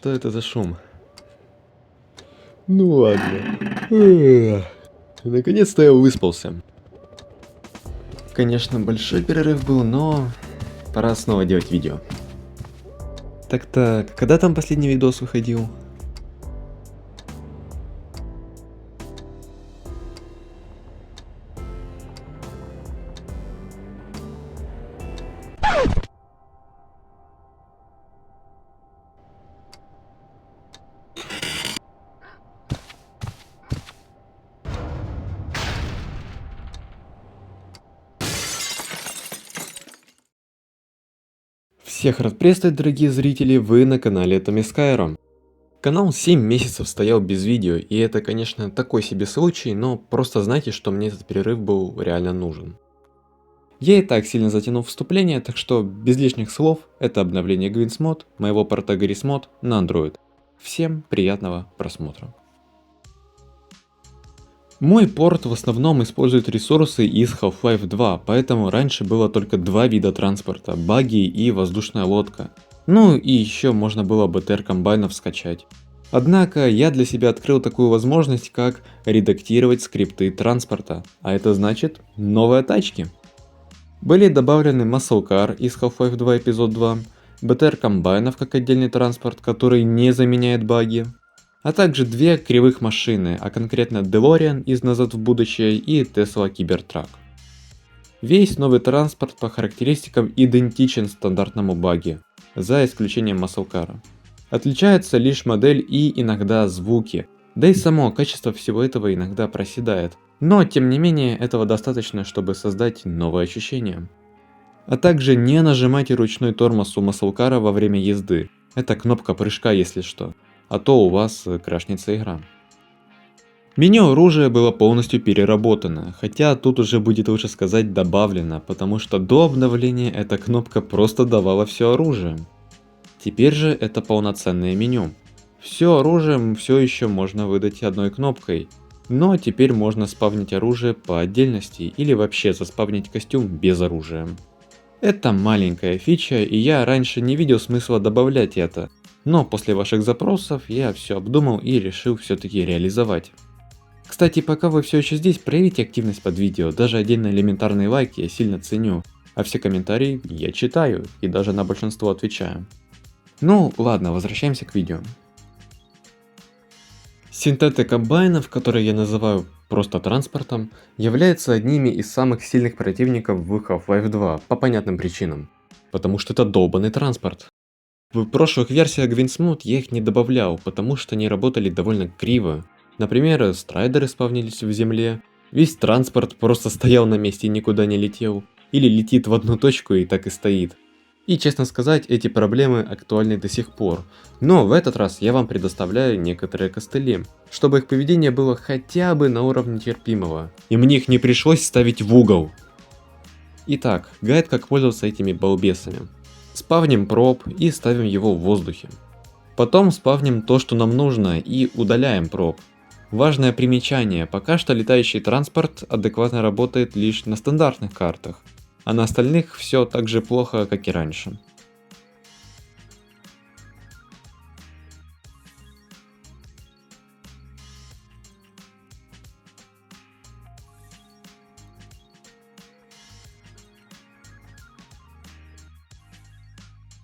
Что это за шум? Ну ладно. Эх, наконец-то я выспался. Конечно, большой перерыв был, но пора снова делать видео. Так-так, когда там последний видос выходил? Всех рад приветствовать, дорогие зрители, вы на канале Atomic Skyrim. Канал 7 месяцев стоял без видео, и это, конечно, такой себе случай, но просто знайте, что мне этот перерыв был реально нужен. Я и так сильно затянул вступление, так что без лишних слов, это обновление GWINSMod, моего порта GarySmod на Android. Всем приятного просмотра. Мой порт в основном использует ресурсы из Half-Life 2, поэтому раньше было только два вида транспорта, багги и воздушная лодка. Ну и еще можно было БТР комбайнов скачать. Однако я для себя открыл такую возможность, как редактировать скрипты транспорта, а это значит новые тачки. Были добавлены Muscle Car из Half-Life 2 эпизод 2, БТР комбайнов как отдельный транспорт, который не заменяет багги, а также две кривых машины, а конкретно DeLorean из «Назад в будущее» и Tesla Cybertruck. Весь новый транспорт по характеристикам идентичен стандартному багги, за исключением Muscle Car. Отличается лишь модель и иногда звуки, да и само качество всего этого иногда проседает, но тем не менее этого достаточно, чтобы создать новые ощущения. А также не нажимайте ручной тормоз у Muscle Car во время езды, это кнопка прыжка если что. А то у вас крашнется игра. Меню оружия было полностью переработано, хотя тут уже будет лучше сказать добавлено, потому что до обновления эта кнопка просто давала все оружие. Теперь же это полноценное меню. Все оружие все еще можно выдать одной кнопкой, но теперь можно спавнить оружие по отдельности или вообще заспавнить костюм без оружия. Это маленькая фича, и я раньше не видел смысла добавлять это. Но после ваших запросов я все обдумал и решил все-таки реализовать. Кстати, пока вы все еще здесь, проявите активность под видео, даже отдельно элементарный лайк я сильно ценю, а все комментарии я читаю и даже на большинство отвечаю. Ну ладно, возвращаемся к видео. Синтеты комбайнов, которые я называю просто транспортом, являются одними из самых сильных противников в Half-Life 2 по понятным причинам. Потому что это долбанный транспорт. В прошлых версиях GWINSMod я их не добавлял, потому что они работали довольно криво. Например, страйдеры спавнились в земле, весь транспорт просто стоял на месте и никуда не летел, или летит в одну точку и так и стоит. И честно сказать, эти проблемы актуальны до сих пор, но в этот раз я вам предоставляю некоторые костыли, чтобы их поведение было хотя бы на уровне терпимого, и мне их не пришлось ставить в угол. Итак, гайд как пользоваться этими балбесами. Спавним проб и ставим его в воздухе. Потом спавним то, что нам нужно, и удаляем проб. Важное примечание, пока что летающий транспорт адекватно работает лишь на стандартных картах, а на остальных все так же плохо, как и раньше.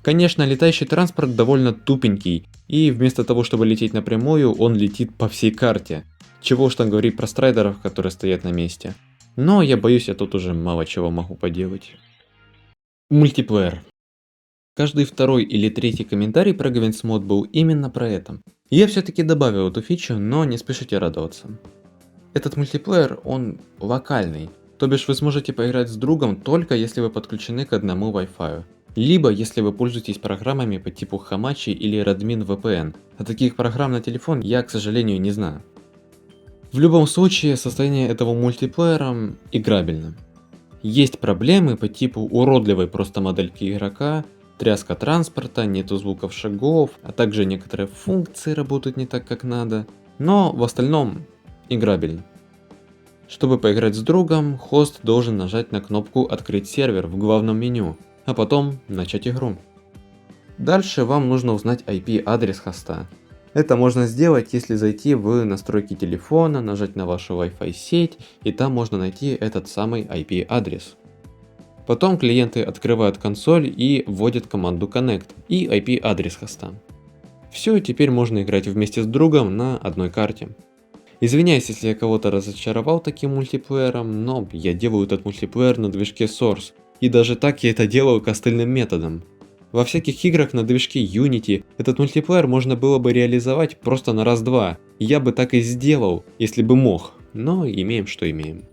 Конечно, летающий транспорт довольно тупенький, и вместо того, чтобы лететь напрямую, он летит по всей карте. Чего уж там говорить про страйдеров, которые стоят на месте. Но я боюсь, я тут уже мало чего могу поделать. Мультиплеер. Каждый второй или третий комментарий про GWINSMod был именно про это. Я все-таки добавил эту фичу, но не спешите радоваться. Этот мультиплеер, он локальный, то бишь вы сможете поиграть с другом только если вы подключены к одному Wi-Fi. Либо если вы пользуетесь программами по типу Hamachi или Radmin VPN, а таких программ на телефон я, к сожалению, не знаю. В любом случае, состояние этого мультиплеера играбельно. Есть проблемы по типу уродливой просто модельки игрока, тряска транспорта, нету звуков шагов, а также некоторые функции работают не так как надо, но в остальном играбельно. Чтобы поиграть с другом, хост должен нажать на кнопку «Открыть сервер» в главном меню, а потом начать игру. Дальше вам нужно узнать IP-адрес хоста. Это можно сделать, если зайти в настройки телефона, нажать на вашу Wi-Fi сеть, и там можно найти этот самый IP-адрес. Потом клиенты открывают консоль и вводят команду connect и IP-адрес хоста. Все, теперь можно играть вместе с другом на одной карте. Извиняюсь, если я кого-то разочаровал таким мультиплеером, но я делаю этот мультиплеер на движке Source, и даже так я это делаю костыльным методом. Во всяких играх на движке Unity этот мультиплеер можно было бы реализовать просто на раз-два, и я бы так и сделал, если бы мог, но имеем что имеем.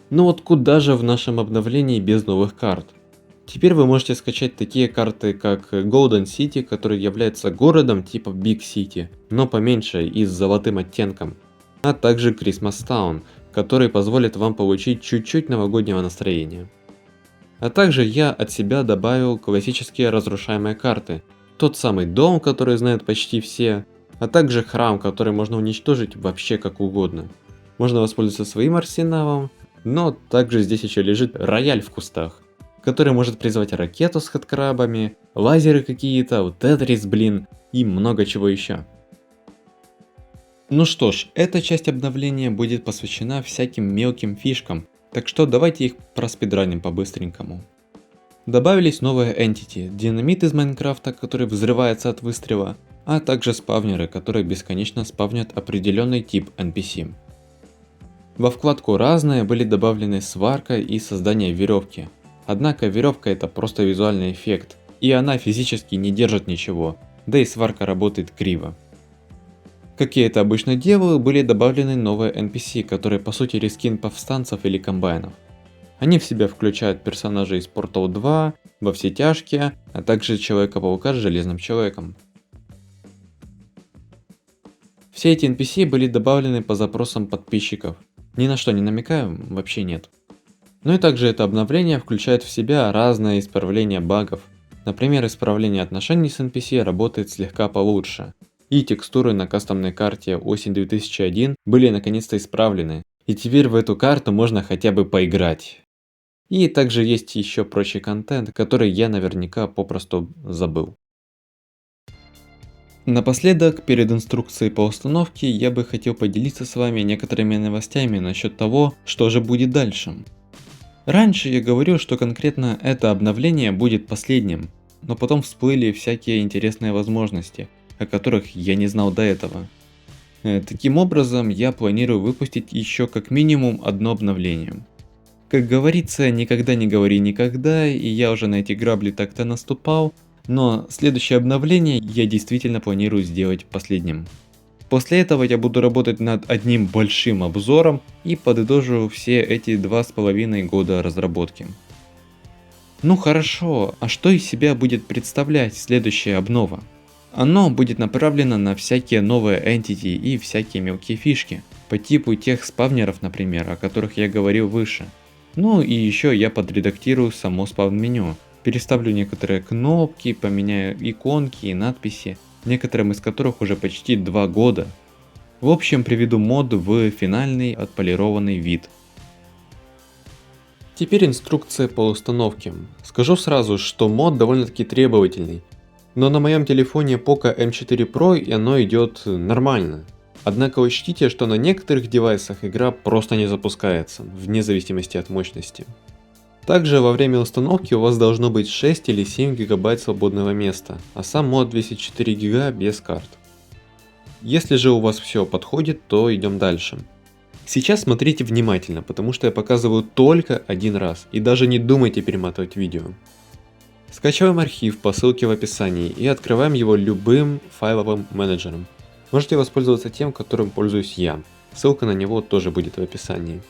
Ну вот куда же в нашем обновлении без новых карт? Теперь вы можете скачать такие карты, как Golden City, который является городом типа Big City, но поменьше и с золотым оттенком, а также Christmas Town, который позволит вам получить чуть-чуть новогоднего настроения. А также я от себя добавил классические разрушаемые карты, тот самый дом, который знают почти все, а также храм, который можно уничтожить вообще как угодно. Можно воспользоваться своим арсеналом, но также здесь еще лежит рояль в кустах, который может призвать ракету с хэдкрабами, лазеры какие-то, тетрис, блин, и много чего еще. Ну что ж, эта часть обновления будет посвящена всяким мелким фишкам, так что давайте их проспидраним по-быстренькому. Добавились новые entity, динамит из Майнкрафта, который взрывается от выстрела, а также спавнеры, которые бесконечно спавнят определенный тип NPC. Во вкладку «Разное» были добавлены сварка и создание веревки. Однако веревка это просто визуальный эффект, и она физически не держит ничего, да и сварка работает криво. Как я это обычно делаю, были добавлены новые NPC, которые по сути рескин повстанцев или комбайнов. Они в себя включают персонажей из Portal 2, Во все тяжкие, а также Человека-паука с Железным Человеком. Все эти NPC были добавлены по запросам подписчиков. Ни на что не намекаю, вообще нет. Ну и также это обновление включает в себя разные исправления багов. Например, исправление отношений с NPC работает слегка получше. И текстуры на кастомной карте осень 2001 были наконец-то исправлены. И теперь в эту карту можно хотя бы поиграть. И также есть еще прочий контент, который я наверняка попросту забыл. Напоследок, перед инструкцией по установке, я бы хотел поделиться с вами некоторыми новостями насчет того, что же будет дальше. Раньше я говорил, что конкретно это обновление будет последним, но потом всплыли всякие интересные возможности, о которых я не знал до этого. Таким образом, я планирую выпустить еще как минимум одно обновление. Как говорится, никогда не говори никогда, и я уже на эти грабли так-то наступал, но следующее обновление я действительно планирую сделать последним. После этого я буду работать над одним большим обзором и подытожу все эти 2,5 года разработки. Ну хорошо, а что из себя будет представлять следующая обнова? Оно будет направлено на всякие новые entity и всякие мелкие фишки, по типу тех спавнеров, например, о которых я говорил выше. Ну и еще я подредактирую само спавн меню, переставлю некоторые кнопки, поменяю иконки и надписи, некоторым из которых уже почти 2 года. В общем, приведу мод в финальный отполированный вид. Теперь инструкция по установке. Скажу сразу, что мод довольно-таки требовательный, но на моем телефоне Poco M4 Pro и оно идет нормально. Однако учтите, что на некоторых девайсах игра просто не запускается, вне зависимости от мощности. Также во время установки у вас должно быть 6 или 7 гигабайт свободного места, а сам мод весит 4 гига без карт. Если же у вас все подходит, то идем дальше. Сейчас смотрите внимательно, потому что я показываю только один раз, и даже не думайте перематывать видео. Скачиваем архив по ссылке в описании и открываем его любым файловым менеджером. Можете воспользоваться тем, которым пользуюсь я, ссылка на него тоже будет в описании.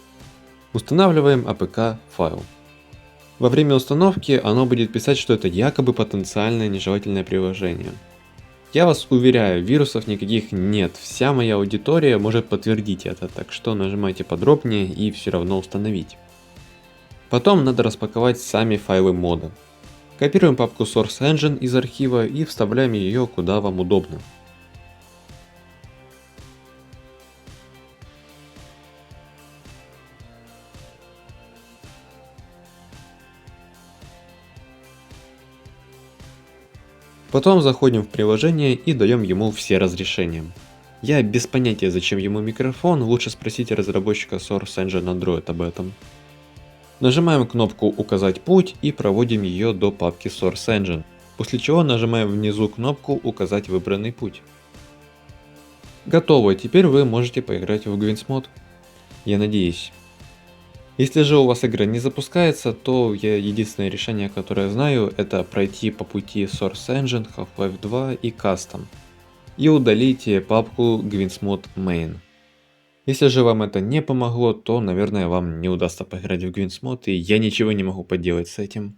Устанавливаем APK файл. Во время установки оно будет писать, что это якобы потенциальное нежелательное приложение. Я вас уверяю, вирусов никаких нет, вся моя аудитория может подтвердить это, так что нажимайте подробнее и все равно установить. Потом надо распаковать сами файлы мода. Копируем папку Source Engine из архива и вставляем ее куда вам удобно. Потом заходим в приложение и даем ему все разрешения. Я без понятия, зачем ему микрофон, лучше спросите разработчика Source Engine Android об этом. Нажимаем кнопку «Указать путь» и проводим ее до папки Source Engine, после чего нажимаем внизу кнопку «Указать выбранный путь». Готово, теперь вы можете поиграть в GwinSmod. Я надеюсь. Если же у вас игра не запускается, то единственное решение, которое я знаю, это пройти по пути Source Engine, Half-Life 2 и Custom. И удалить папку GwinSmod Main. Если же вам это не помогло, то, наверное, вам не удастся поиграть в GwinSmod, и я ничего не могу поделать с этим.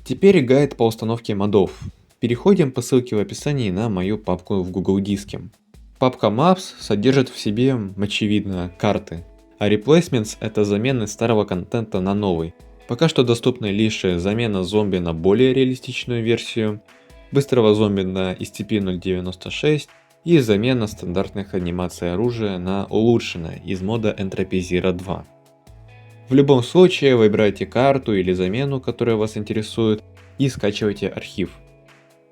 Теперь гайд по установке модов. Переходим по ссылке в описании на мою папку в Google Диске. Папка Maps содержит в себе, очевидно, карты, а Replacements — это замены старого контента на новый. Пока что доступны лишь замена зомби на более реалистичную версию, быстрого зомби на SCP-096 и замена стандартных анимаций оружия на улучшенное из мода Entropy Zero 2. В любом случае выбирайте карту или замену, которая вас интересует, и скачивайте архив.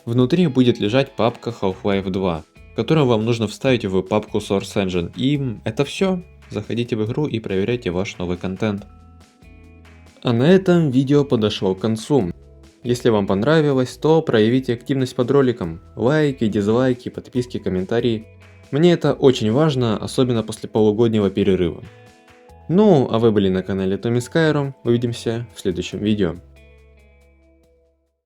Внутри будет лежать папка Half-Life 2, которую вам нужно вставить в папку Source Engine, и это все. Заходите в игру и проверяйте ваш новый контент. А на этом видео подошло к концу. Если вам понравилось, то проявите активность под роликом. Лайки, дизлайки, подписки, комментарии. Мне это очень важно, особенно после полугоднего перерыва. Ну, а вы были на канале Tommy Skyrim. Увидимся в следующем видео.